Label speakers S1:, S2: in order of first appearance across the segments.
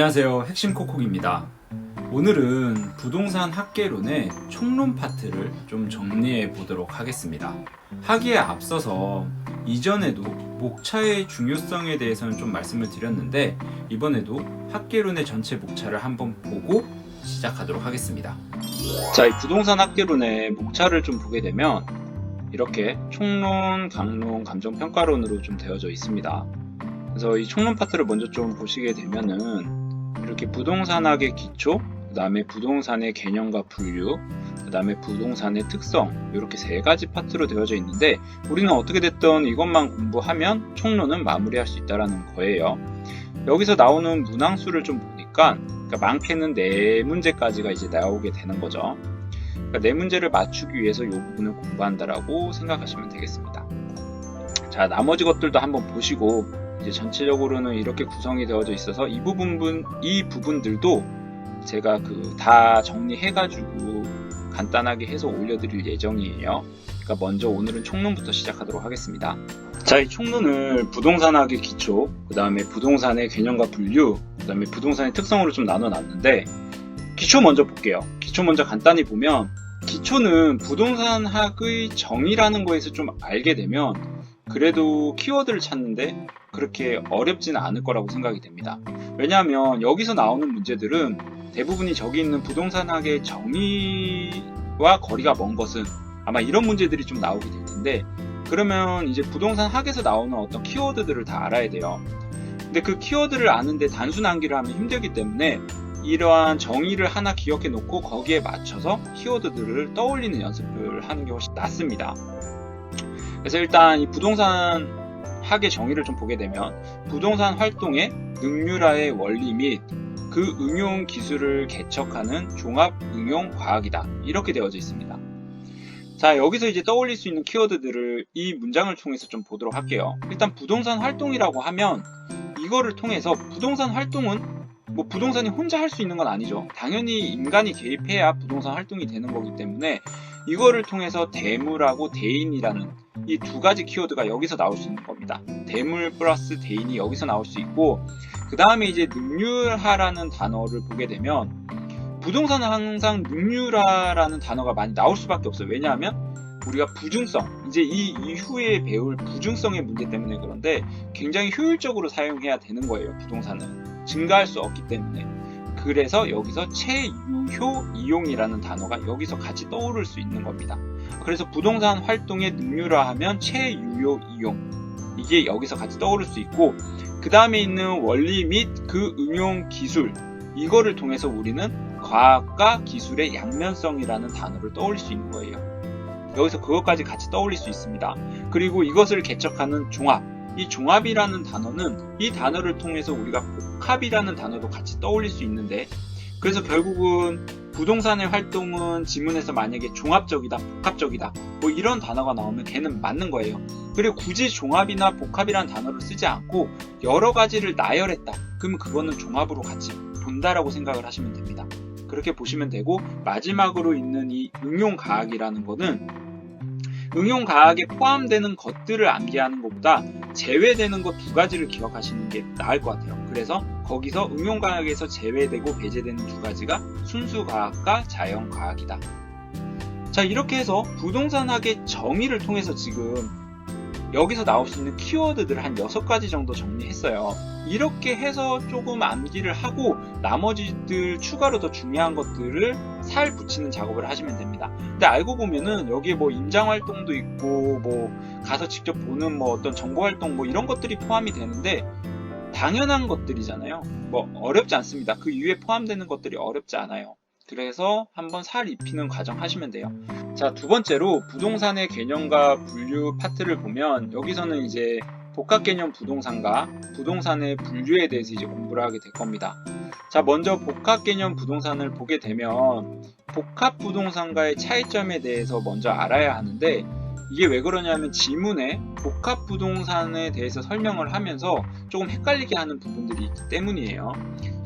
S1: 안녕하세요. 핵심 콕콕입니다. 오늘은 부동산 학개론의 총론 파트를 좀 정리해 보도록 하겠습니다. 하기에 앞서서 이전에도 목차의 중요성에 대해서는 좀 말씀을 드렸는데 이번에도 학개론의 전체 목차를 한번 보고 시작하도록 하겠습니다. 자, 이 부동산 학개론의 목차를 좀 보게 되면 이렇게 총론, 강론, 감정평가론으로 좀 되어져 있습니다. 그래서 이 총론 파트를 먼저 좀 보시게 되면은 이렇게 부동산학의 기초, 그 다음에 부동산의 개념과 분류, 그 다음에 부동산의 특성, 이렇게 세 가지 파트로 되어져 있는데 우리는 어떻게 됐든 이것만 공부하면 총론은 마무리할 수 있다는 거예요. 여기서 나오는 문항수를 좀 보니까 많게는 4문제까지가 이제 나오게 되는 거죠. 그러니까 4문제를 맞추기 위해서 이 부분을 공부한다라고 생각하시면 되겠습니다. 자, 나머지 것들도 한번 보시고 이제 전체적으로는 이렇게 구성이 되어져 있어서 이 부분들도 제가 다 정리해가지고 간단하게 해서 올려드릴 예정이에요. 그러니까 먼저 오늘은 총론부터 시작하도록 하겠습니다. 자, 이 총론을 부동산학의 기초, 그 다음에 부동산의 개념과 분류, 그 다음에 부동산의 특성으로 좀 나눠놨는데 기초 먼저 볼게요. 기초 먼저 간단히 보면 기초는 부동산학의 정의라는 거에서 좀 알게 되면 그래도 키워드를 찾는데 그렇게 어렵지는 않을 거라고 생각이 됩니다. 왜냐하면 여기서 나오는 문제들은 대부분이 저기 있는 부동산학의 정의와 거리가 먼 것은 아마 이런 문제들이 좀 나오게 될 텐데 그러면 이제 부동산학에서 나오는 어떤 키워드들을 다 알아야 돼요. 근데 그 키워드를 아는데 단순 암기를 하면 힘들기 때문에 이러한 정의를 하나 기억해 놓고 거기에 맞춰서 키워드들을 떠올리는 연습을 하는 게 훨씬 낫습니다. 그래서 일단 이 부동산 학의 정의를 좀 보게 되면 부동산 활동의 능률화의 원리 및 그 응용 기술을 개척하는 종합 응용 과학이다. 이렇게 되어져 있습니다. 자, 여기서 이제 떠올릴 수 있는 키워드들을 이 문장을 통해서 좀 보도록 할게요. 일단 부동산 활동이라고 하면 이거를 통해서 부동산 활동은 뭐 부동산이 혼자 할 수 있는 건 아니죠. 당연히 인간이 개입해야 부동산 활동이 되는 거기 때문에 이거를 통해서 대물하고 대인이라는 이 두 가지 키워드가 여기서 나올 수 있는 겁니다. 대물 플러스 대인이 여기서 나올 수 있고 그 다음에 이제 능률화라는 단어를 보게 되면 부동산은 항상 능률화라는 단어가 많이 나올 수밖에 없어요. 왜냐하면 우리가 부중성, 이제 이 이후에 배울 부중성의 문제 때문에 그런데 굉장히 효율적으로 사용해야 되는 거예요. 부동산은 증가할 수 없기 때문에. 그래서 여기서 체유효 이용이라는 단어가 여기서 같이 떠오를 수 있는 겁니다. 그래서 부동산 활동의 능률화하면 체유효 이용, 이게 여기서 같이 떠오를 수 있고 그 다음에 있는 원리 및 그 응용 기술, 이거를 통해서 우리는 과학과 기술의 양면성이라는 단어를 떠올릴 수 있는 거예요. 여기서 그것까지 같이 떠올릴 수 있습니다. 그리고 이것을 개척하는 종합, 이 종합이라는 단어는 이 단어를 통해서 우리가 복합이라는 단어도 같이 떠올릴 수 있는데 그래서 결국은 부동산의 활동은 지문에서 만약에 종합적이다, 복합적이다 뭐 이런 단어가 나오면 걔는 맞는 거예요. 그리고 굳이 종합이나 복합이라는 단어를 쓰지 않고 여러 가지를 나열했다. 그러면 그거는 종합으로 같이 본다라고 생각을 하시면 됩니다. 그렇게 보시면 되고 마지막으로 있는 이 응용과학이라는 거는 응용과학에 포함되는 것들을 암기하는 것보다 제외되는 것 2가지를 기억하시는 게 나을 것 같아요. 그래서 거기서 응용과학에서 제외되고 배제되는 2가지가 순수과학과 자연과학이다. 자, 이렇게 해서 부동산학의 정의를 통해서 지금 여기서 나올 수 있는 키워드들을 한 6가지 정도 정리했어요. 이렇게 해서 조금 암기를 하고 나머지들 추가로 더 중요한 것들을 살 붙이는 작업을 하시면 됩니다. 근데 알고 보면은 여기에 뭐 임장활동도 있고 뭐 가서 직접 보는 뭐 어떤 정보활동 뭐 이런 것들이 포함이 되는데 당연한 것들이잖아요. 뭐 어렵지 않습니다. 그 이후에 포함되는 것들이 어렵지 않아요. 그래서 한번 살 입히는 과정 하시면 돼요. 자, 2번째로 부동산의 개념과 분류 파트를 보면 여기서는 이제 복합개념 부동산과 부동산의 분류에 대해서 이제 공부를 하게 될 겁니다. 자, 먼저 복합개념 부동산을 보게 되면 복합부동산과의 차이점에 대해서 먼저 알아야 하는데 이게 왜 그러냐면 지문에 복합부동산에 대해서 설명을 하면서 조금 헷갈리게 하는 부분들이 있기 때문이에요.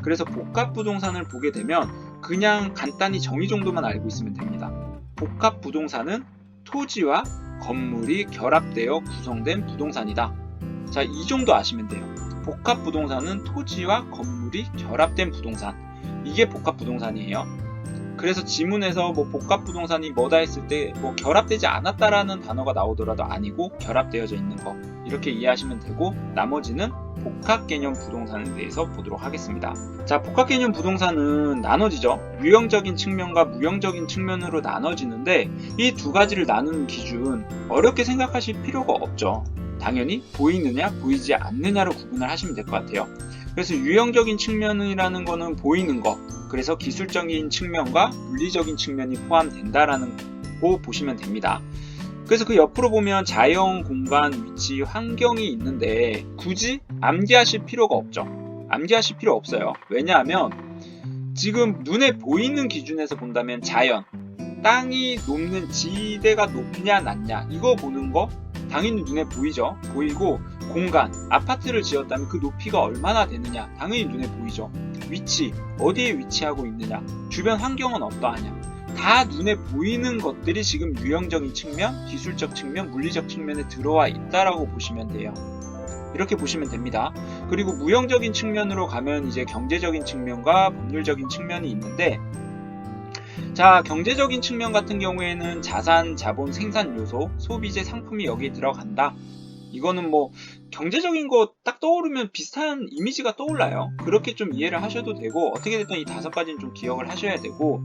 S1: 그래서 복합부동산을 보게 되면 그냥 간단히 정의 정도만 알고 있으면 됩니다. 복합부동산은 토지와 건물이 결합되어 구성된 부동산이다. 자, 이 정도 아시면 돼요. 복합 부동산은 토지와 건물이 결합된 부동산. 이게 복합 부동산이에요. 그래서 지문에서 뭐 복합 부동산이 뭐다 했을 때 뭐 결합되지 않았다라는 단어가 나오더라도 아니고 결합되어져 있는 거, 이렇게 이해하시면 되고, 나머지는 복합 개념 부동산에 대해서 보도록 하겠습니다. 자, 복합 개념 부동산은 나눠지죠. 유형적인 측면과 무형적인 측면으로 나눠지는데, 이 두 가지를 나누는 기준 어렵게 생각하실 필요가 없죠. 당연히 보이느냐 보이지 않느냐로 구분을 하시면 될 것 같아요. 그래서 유형적인 측면이라는 거는 보이는 거, 그래서 기술적인 측면과 물리적인 측면이 포함된다라는 거 보시면 됩니다. 그래서 그 옆으로 보면 자연, 공간, 위치, 환경이 있는데 굳이 암기하실 필요가 없죠. 암기하실 필요 없어요. 왜냐하면 지금 눈에 보이는 기준에서 본다면 자연, 땅이 높는 지대가 높냐 낮냐 이거 보는 거 당연히 눈에 보이죠. 보이고, 공간, 아파트를 지었다면 그 높이가 얼마나 되느냐 당연히 눈에 보이죠. 위치, 어디에 위치하고 있느냐, 주변 환경은 어떠하냐, 다 눈에 보이는 것들이 지금 유형적인 측면, 기술적 측면, 물리적 측면에 들어와 있다라고 보시면 돼요. 이렇게 보시면 됩니다. 그리고 무형적인 측면으로 가면 이제 경제적인 측면과 법률적인 측면이 있는데, 자, 경제적인 측면 같은 경우에는 자산, 자본, 생산 요소, 소비재, 상품이 여기에 들어간다. 이거는 뭐 경제적인 거 딱 떠오르면 비슷한 이미지가 떠올라요. 그렇게 좀 이해를 하셔도 되고, 어떻게 됐든 이 5가지는 좀 기억을 하셔야 되고,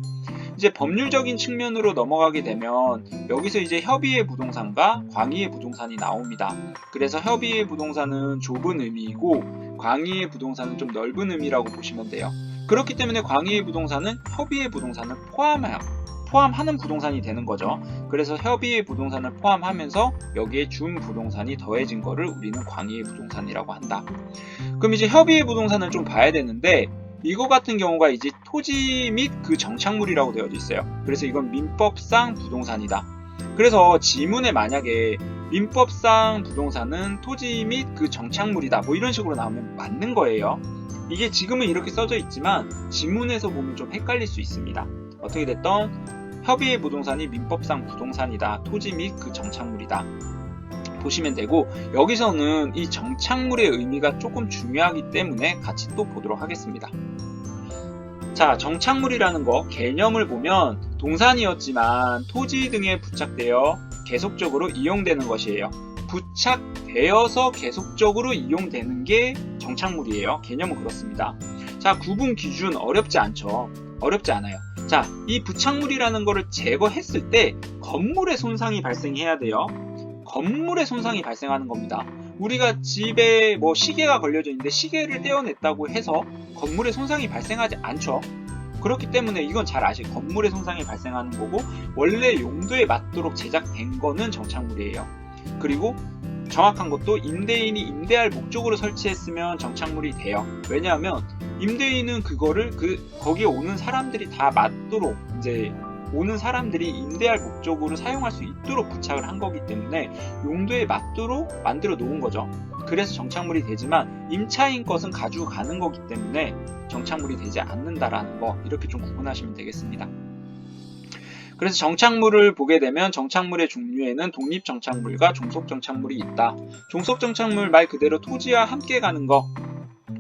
S1: 이제 법률적인 측면으로 넘어가게 되면 여기서 이제 협의의 부동산과 광의의 부동산이 나옵니다. 그래서 협의의 부동산은 좁은 의미이고 광의의 부동산은 좀 넓은 의미라고 보시면 돼요. 그렇기 때문에 광의의 부동산은 협의의 부동산을 포함하는 부동산이 되는 거죠. 그래서 협의의 부동산을 포함하면서 여기에 준 부동산이 더해진 거를 우리는 광의의 부동산이라고 한다. 그럼 이제 협의의 부동산을 좀 봐야 되는데, 이거 같은 경우가 이제 토지 및 그 정착물이라고 되어져 있어요. 그래서 이건 민법상 부동산이다. 그래서 지문에 만약에 민법상 부동산은 토지 및 그 정착물이다 뭐 이런 식으로 나오면 맞는 거예요. 이게 지금은 이렇게 써져 있지만 지문에서 보면 좀 헷갈릴 수 있습니다. 어떻게 됐던 협의의 부동산이 민법상 부동산이다, 토지 및 그 정착물이다 보시면 되고, 여기서는 이 정착물의 의미가 조금 중요하기 때문에 같이 또 보도록 하겠습니다. 자, 정착물이라는 거 개념을 보면 동산이었지만 토지 등에 부착되어 계속적으로 이용되는 것이에요. 부착되어서 계속적으로 이용되는 게 정착물이에요. 개념은 그렇습니다. 자, 구분 기준 어렵지 않죠? 어렵지 않아요. 자, 이 부착물이라는 거를 제거했을 때 건물의 손상이 발생해야 돼요. 건물의 손상이 발생하는 겁니다. 우리가 집에 뭐 시계가 걸려져 있는데 시계를 떼어냈다고 해서 건물의 손상이 발생하지 않죠. 그렇기 때문에 이건 잘 아실, 건물의 손상이 발생하는 거고 원래 용도에 맞도록 제작된 거는 정착물이에요. 그리고 정확한 것도 임대인이 임대할 목적으로 설치했으면 정착물이 돼요. 왜냐하면 임대인은 그거를 거기에 오는 사람들이 다 맞도록, 이제 오는 사람들이 임대할 목적으로 사용할 수 있도록 부착을 한 거기 때문에 용도에 맞도록 만들어 놓은 거죠. 그래서 정착물이 되지만 임차인 것은 가지고 가는 거기 때문에 정착물이 되지 않는다라는 거, 이렇게 좀 구분하시면 되겠습니다. 그래서 정착물을 보게 되면 정착물의 종류에는 독립정착물과 종속정착물이 있다. 종속정착물 말 그대로 토지와 함께 가는 거,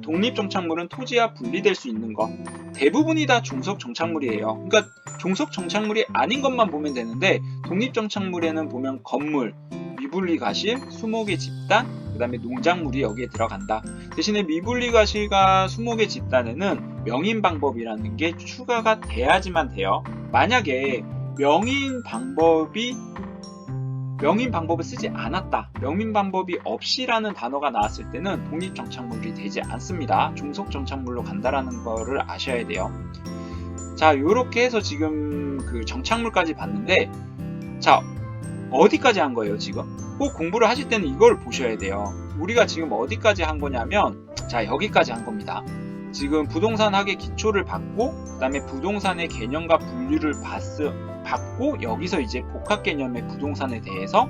S1: 독립정착물은 토지와 분리될 수 있는 거, 대부분이 다 종속정착물이에요. 그러니까 종속정착물이 아닌 것만 보면 되는데, 독립정착물에는 보면 건물, 미분리가실, 수목의 집단, 그 다음에 농작물이 여기에 들어간다. 대신에 미분리가실과 수목의 집단에는 명인방법이라는 게 추가가 돼야지만 돼요. 만약에 명인방법을 쓰지 않았다, 명인방법이 없이라는 단어가 나왔을 때는 독립정착물이 되지 않습니다. 종속정착물로 간다라는 거를 아셔야 돼요. 자, 요렇게 해서 지금 그 정착물까지 봤는데, 자, 어디까지 한 거예요 지금? 꼭 공부를 하실 때는 이걸 보셔야 돼요. 우리가 지금 어디까지 한 거냐면, 자, 여기까지 한 겁니다. 지금 부동산학의 기초를 받고, 그 다음에 부동산의 개념과 분류를 받고, 여기서 이제 복합 개념의 부동산에 대해서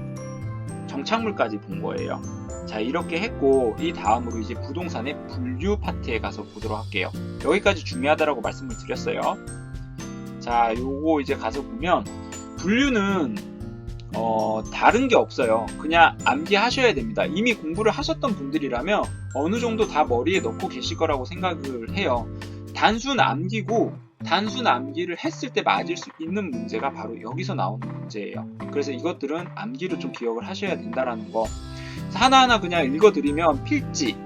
S1: 정착물까지 본 거예요. 자, 이렇게 했고, 이 다음으로 이제 부동산의 분류 파트에 가서 보도록 할게요. 여기까지 중요하다라고 말씀을 드렸어요. 자, 요거 이제 가서 보면, 분류는 다른 게 없어요. 그냥 암기하셔야 됩니다. 이미 공부를 하셨던 분들이라면 어느 정도 다 머리에 넣고 계실 거라고 생각을 해요. 단순 암기를 했을 때 맞을 수 있는 문제가 바로 여기서 나오는 문제예요. 그래서 이것들은 암기로 좀 기억을 하셔야 된다라는 거. 하나하나 그냥 읽어드리면 필지,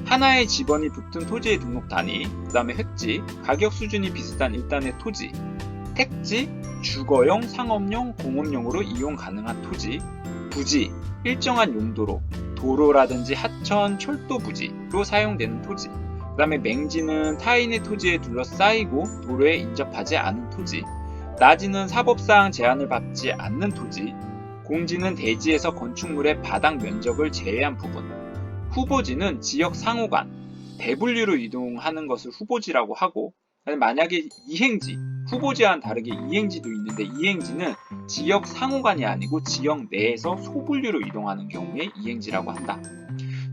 S1: 하나의 지번이 붙은 토지의 등록 단위, 그 다음에 획지, 가격 수준이 비슷한 일단의 토지, 택지, 주거용, 상업용, 공업용으로 이용 가능한 토지, 부지, 일정한 용도로 도로라든지 하천, 철도 부지로 사용되는 토지, 그 다음에 맹지는 타인의 토지에 둘러싸이고 도로에 인접하지 않은 토지, 나지는 사법상 제한을 받지 않는 토지, 공지는 대지에서 건축물의 바닥 면적을 제외한 부분, 후보지는 지역 상호간, 대분류로 이동하는 것을 후보지라고 하고, 만약에 이행지, 후보지와는 다르게 이행지도 있는데 이행지는 지역 상호간이 아니고 지역 내에서 소분류로 이동하는 경우에 이행지라고 한다.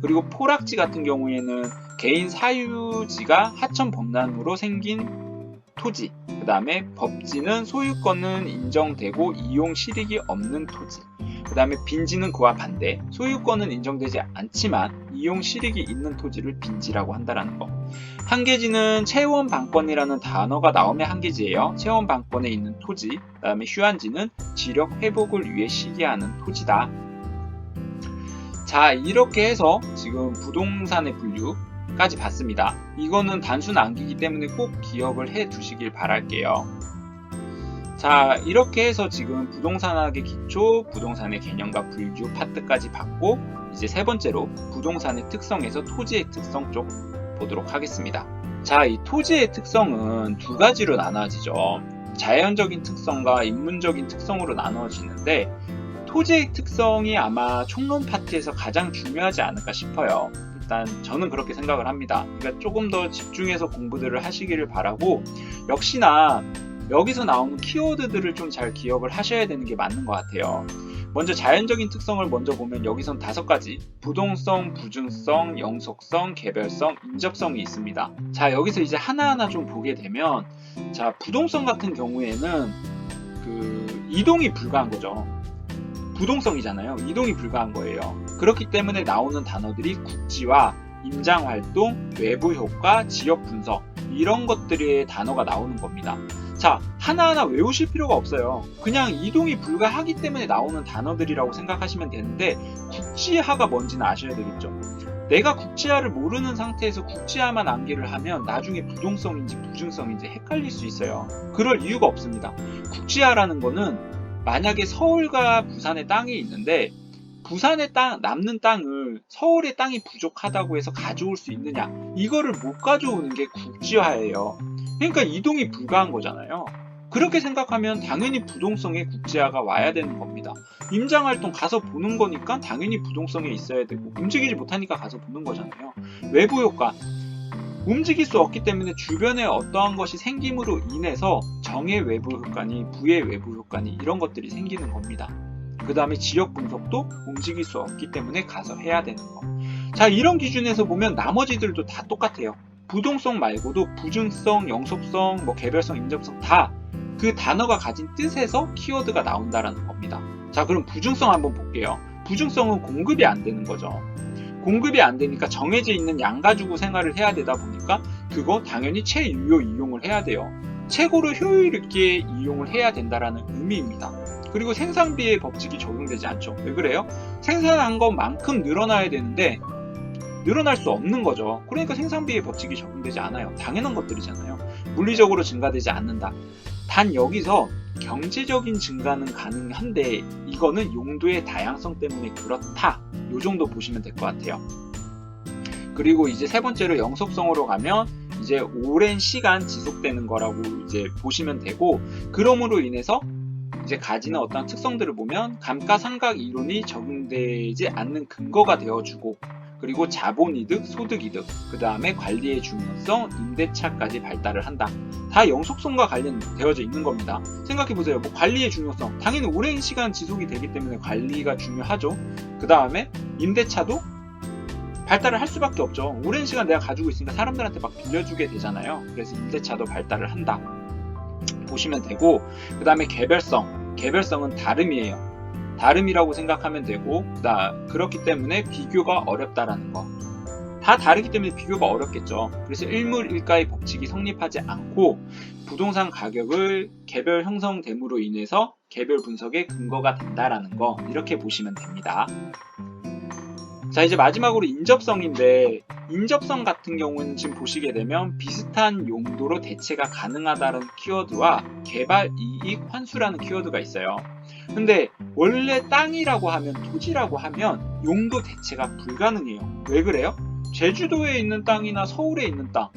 S1: 그리고 포락지 같은 경우에는 개인 사유지가 하천 범람으로 생긴 토지, 그 다음에 법지는 소유권은 인정되고 이용 실익이 없는 토지, 그 다음에 빈지는 그와 반대, 소유권은 인정되지 않지만 이용 실익이 있는 토지를 빈지라고 한다는 거. 한계지는 채원방권이라는 단어가 나오면 한계지예요. 채원방권에 있는 토지, 그 다음에 휴안지는 지력 회복을 위해 시기하는 토지다. 자, 이렇게 해서 지금 부동산의 분류까지 봤습니다. 이거는 단순 암기이기 때문에 꼭 기억을 해 두시길 바랄게요. 자, 이렇게 해서 지금 부동산학의 기초, 부동산의 개념과 분류 파트까지 봤고, 이제 세 번째로 부동산의 특성에서 토지의 특성 쪽 보도록 하겠습니다. 자, 이 토지의 특성은 두 가지로 나눠지죠. 자연적인 특성과 인문적인 특성으로 나눠지는데, 토지의 특성이 아마 총론 파트에서 가장 중요하지 않을까 싶어요. 일단 저는 그렇게 생각을 합니다. 그러니까 조금 더 집중해서 공부들을 하시기를 바라고, 역시나 여기서 나오는 키워드들을 좀 잘 기억을 하셔야 되는 게 맞는 것 같아요. 먼저 자연적인 특성을 먼저 보면 여기선 5가지, 부동성, 부증성, 영속성, 개별성, 인접성이 있습니다. 자, 여기서 이제 하나하나 좀 보게 되면, 자, 부동성 같은 경우에는 이동이 불가한 거죠. 부동성이잖아요. 이동이 불가한 거예요. 그렇기 때문에 나오는 단어들이 국지화, 임장활동, 외부효과, 지역분석, 이런 것들의 단어가 나오는 겁니다. 자, 하나하나 외우실 필요가 없어요. 그냥 이동이 불가하기 때문에 나오는 단어들이라고 생각하시면 되는데, 국지화가 뭔지는 아셔야 되겠죠. 내가 국지화를 모르는 상태에서 국지화만 암기를 하면 나중에 부동성인지 부증성인지 헷갈릴 수 있어요. 그럴 이유가 없습니다. 국지화라는 거는 만약에 서울과 부산의 땅이 있는데, 부산의 남는 땅을 서울의 땅이 부족하다고 해서 가져올 수 있느냐, 이거를 못 가져오는 게 국지화예요. 그러니까 이동이 불가한 거잖아요. 그렇게 생각하면 당연히 부동성에 국지화가 와야 되는 겁니다. 임장활동 가서 보는 거니까 당연히 부동성에 있어야 되고, 움직이지 못하니까 가서 보는 거잖아요. 외부효과, 움직일 수 없기 때문에 주변에 어떠한 것이 생김으로 인해서 정의 외부효과니 부의 외부효과니 이런 것들이 생기는 겁니다. 그 다음에 지역 분석도 움직일 수 없기 때문에 가서 해야 되는 거. 자, 이런 기준에서 보면 나머지들도 다 똑같아요. 부동성 말고도 부증성, 영속성, 개별성, 인접성 다 그 단어가 가진 뜻에서 키워드가 나온다라는 겁니다. 자, 그럼 부증성 한번 볼게요. 부증성은 공급이 안 되는 거죠. 공급이 안 되니까 정해져 있는 양 가지고 생활을 해야 되다 보니까 그거 당연히 최유효 이용을 해야 돼요. 최고로 효율 있게 이용을 해야 된다라는 의미입니다. 그리고 생산비의 법칙이 적용되지 않죠. 왜 그래요? 생산한 것만큼 늘어나야 되는데 늘어날 수 없는 거죠. 그러니까 생산비의 법칙이 적용되지 않아요. 당연한 것들이잖아요. 물리적으로 증가되지 않는다. 단 여기서 경제적인 증가는 가능한데 이거는 용도의 다양성 때문에 그렇다. 요 정도 보시면 될 것 같아요. 그리고 이제 세 번째로 영속성으로 가면 이제 오랜 시간 지속되는 거라고 이제 보시면 되고, 그럼으로 인해서 이제 가지는 어떤 특성들을 보면 감가상각 이론이 적용되지 않는 근거가 되어주고, 그리고 자본이득, 소득이득, 그 다음에 관리의 중요성, 임대차까지 발달을 한다. 다 영속성과 관련되어져 있는 겁니다. 생각해보세요. 관리의 중요성, 당연히 오랜 시간 지속이 되기 때문에 관리가 중요하죠. 그 다음에 임대차도 발달을 할 수밖에 없죠. 오랜 시간 내가 가지고 있으니까 사람들한테 막 빌려주게 되잖아요. 그래서 임대차도 발달을 한다 보시면 되고, 그 다음에 개별성은 다름이에요. 다름이라고 생각하면 되고, 그렇기 때문에 비교가 어렵다라는 거. 다 다르기 때문에 비교가 어렵겠죠. 그래서 일물일가의 법칙이 성립하지 않고 부동산 가격을 개별 형성됨으로 인해서 개별 분석의 근거가 된다라는 거, 이렇게 보시면 됩니다. 자, 이제 마지막으로 인접성인데, 인접성 같은 경우는 지금 보시게 되면 비슷한 용도로 대체가 가능하다는 키워드와 개발 이익 환수라는 키워드가 있어요. 근데 원래 땅이라고 하면, 토지라고 하면 용도 대체가 불가능해요. 왜 그래요? 제주도에 있는 땅이나 서울에 있는 땅,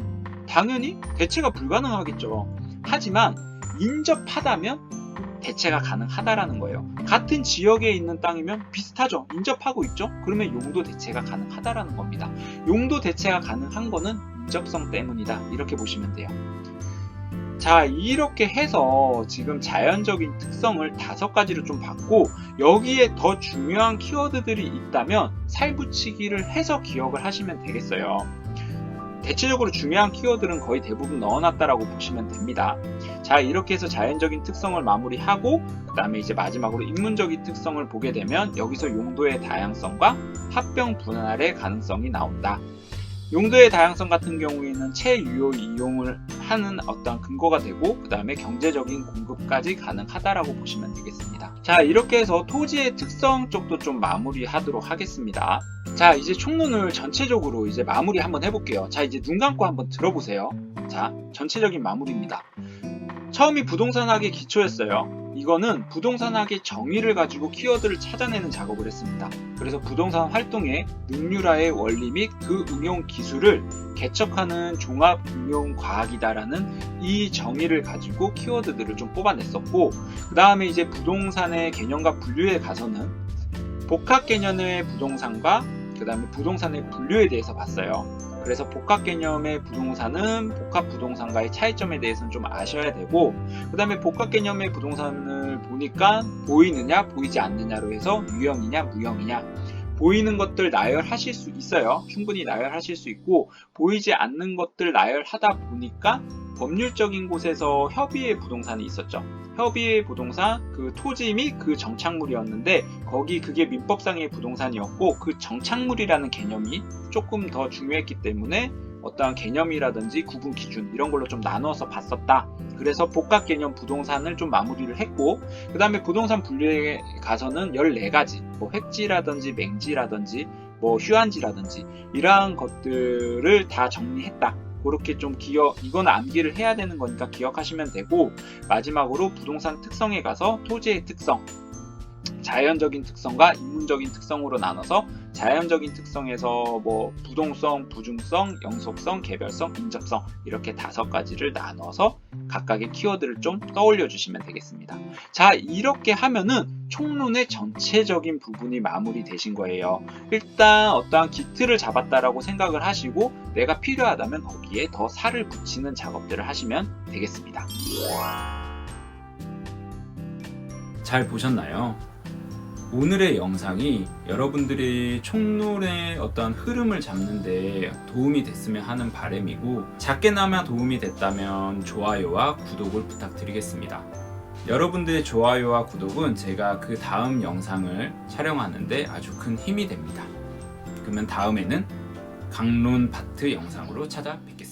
S1: 당연히 대체가 불가능하겠죠. 하지만 인접하다면 대체가 가능하다라는 거예요. 같은 지역에 있는 땅이면 비슷하죠. 인접하고 있죠. 그러면 용도 대체가 가능하다라는 겁니다. 용도 대체가 가능한 거는 인접성 때문이다, 이렇게 보시면 돼요. 자, 이렇게 해서 지금 자연적인 특성을 5가지로 좀 봤고, 여기에 더 중요한 키워드들이 있다면 살붙이기를 해서 기억을 하시면 되겠어요. 대체적으로 중요한 키워드는 거의 대부분 넣어놨다라고 보시면 됩니다. 자, 이렇게 해서 자연적인 특성을 마무리하고, 그 다음에 이제 마지막으로 인문적인 특성을 보게 되면 여기서 용도의 다양성과 합병 분할의 가능성이 나온다. 용도의 다양성 같은 경우에는 체유효 이용을 하는 어떤 근거가 되고, 그 다음에 경제적인 공급까지 가능하다라고 보시면 되겠습니다. 자, 이렇게 해서 토지의 특성 쪽도 좀 마무리하도록 하겠습니다. 자, 이제 총론을 전체적으로 이제 마무리 한번 해볼게요. 자, 이제 눈 감고 한번 들어보세요. 자, 전체적인 마무리입니다. 처음이 부동산학의 기초였어요. 이거는 부동산학의 정의를 가지고 키워드를 찾아내는 작업을 했습니다. 그래서 부동산 활동의 능률화의 원리 및 그 응용 기술을 개척하는 종합 응용 과학이다라는 이 정의를 가지고 키워드들을 좀 뽑아냈었고, 그 다음에 이제 부동산의 개념과 분류에 가서는 복합 개념의 부동산과 그 다음에 부동산의 분류에 대해서 봤어요. 그래서 복합 개념의 부동산은 복합 부동산과의 차이점에 대해서는 좀 아셔야 되고, 그 다음에 복합 개념의 부동산을 보니까 보이느냐 보이지 않느냐로 해서 유형이냐 무형이냐, 보이는 것들 나열하실 수 있어요. 충분히 나열하실 수 있고, 보이지 않는 것들 나열하다 보니까 법률적인 곳에서 협의의 부동산이 있었죠. 협의의 부동산, 그 토지 및 그 정착물이었는데, 거기 그게 민법상의 부동산이었고, 그 정착물이라는 개념이 조금 더 중요했기 때문에 어떠한 개념이라든지 구분 기준 이런 걸로 좀 나누어서 봤었다. 그래서 복합 개념 부동산을 좀 마무리를 했고, 그 다음에 부동산 분류에 가서는 14가지, 뭐 획지라든지 맹지라든지 뭐 휴안지라든지 이러한 것들을 다 정리했다. 그렇게 좀 이건 암기를 해야 되는 거니까 기억하시면 되고, 마지막으로 부동산 특성에 가서 토지의 특성, 자연적인 특성과 인문적인 특성으로 나눠서 자연적인 특성에서 뭐 부동성, 부중성, 영속성, 개별성, 인접성 이렇게 5가지를 나눠서 각각의 키워드를 좀 떠올려 주시면 되겠습니다. 자, 이렇게 하면은 총론의 전체적인 부분이 마무리되신 거예요. 일단 어떠한 기틀을 잡았다라고 생각을 하시고, 내가 필요하다면 거기에 더 살을 붙이는 작업들을 하시면 되겠습니다. 잘 보셨나요? 오늘의 영상이 여러분들이 총론의 어떤 흐름을 잡는데 도움이 됐으면 하는 바람이고, 작게나마 도움이 됐다면 좋아요와 구독을 부탁드리겠습니다. 여러분들의 좋아요와 구독은 제가 그 다음 영상을 촬영하는데 아주 큰 힘이 됩니다. 그러면 다음에는 강론 파트 영상으로 찾아뵙겠습니다.